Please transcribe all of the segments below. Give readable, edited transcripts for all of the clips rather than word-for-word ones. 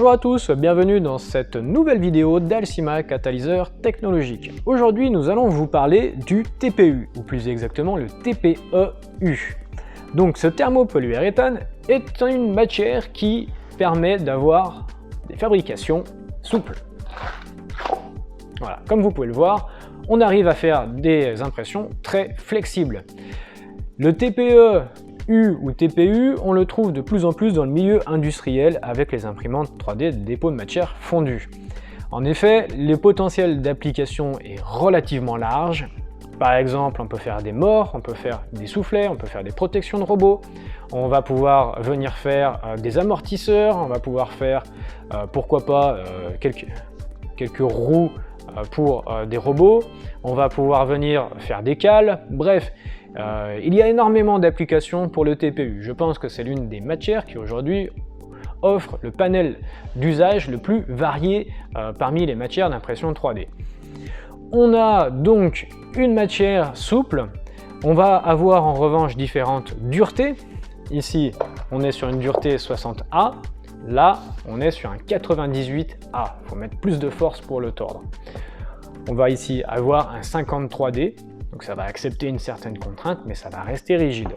Bonjour à tous, bienvenue dans cette nouvelle vidéo d'Alcima Catalyseur Technologique. Aujourd'hui, nous allons vous parler du TPU, ou plus exactement le TPEU. Donc ce thermopoluréthane est une matière qui permet d'avoir des fabrications souples. Voilà, comme vous pouvez le voir, on arrive à faire des impressions très flexibles. Le TPEU ou TPU, on le trouve de plus en plus dans le milieu industriel avec les imprimantes 3D de dépôt de matière fondue. En effet, le potentiel d'application est relativement large. Par exemple, on peut faire des mors, on peut faire des soufflets, on peut faire des protections de robots, on va pouvoir venir faire des amortisseurs, on va pouvoir faire, pourquoi pas, quelques roues pour des robots, on va pouvoir venir faire des cales, bref. Il y a énormément d'applications pour le TPU. Je pense que c'est l'une des matières qui aujourd'hui offre le panel d'usage le plus varié parmi les matières d'impression 3D. On a donc une matière souple. On va avoir en revanche différentes duretés. Ici, on est sur une dureté 60A. Là, on est sur un 98A. Il faut mettre plus de force pour le tordre. On va ici avoir un 53D. Donc ça va accepter une certaine contrainte, mais ça va rester rigide.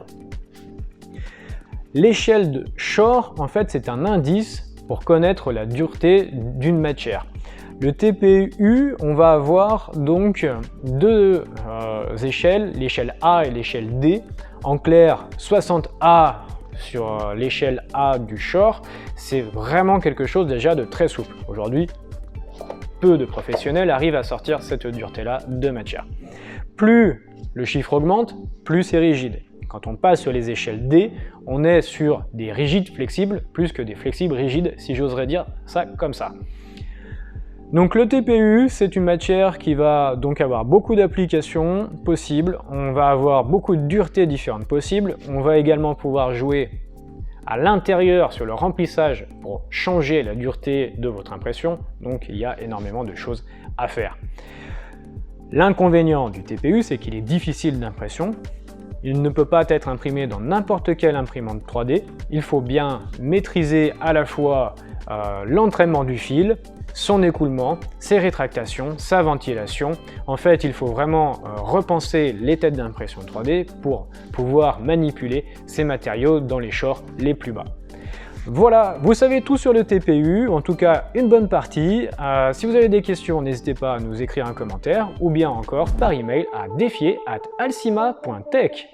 L'échelle de Shor, en fait, c'est un indice pour connaître la dureté d'une matière. Le TPU, on va avoir donc deux échelles, l'échelle A et l'échelle D. En clair, 60A sur l'échelle A du Shor, c'est vraiment quelque chose déjà de très souple. Aujourd'hui, peu de professionnels arrivent à sortir cette dureté-là de matière. Plus le chiffre augmente, plus c'est rigide. Quand on passe sur les échelles D, on est sur des rigides flexibles plus que des flexibles rigides, si j'oserais dire ça comme ça. Donc le TPU, c'est une matière qui va donc avoir beaucoup d'applications possibles. On va avoir beaucoup de duretés différentes possibles. On va également pouvoir jouer à l'intérieur sur le remplissage pour changer la dureté de votre impression. Donc il y a énormément de choses à faire. L'inconvénient du TPU, c'est qu'il est difficile d'impression. Il ne peut pas être imprimé dans n'importe quelle imprimante 3D. Il faut bien maîtriser à la fois l'entraînement du fil, son écoulement, ses rétractations, sa ventilation. En fait, il faut vraiment repenser les têtes d'impression 3D pour pouvoir manipuler ces matériaux dans les shorts les plus bas. Voilà, vous savez tout sur le TPU, en tout cas une bonne partie. Si vous avez des questions, n'hésitez pas à nous écrire un commentaire ou bien encore par email à défier@alcima.tech.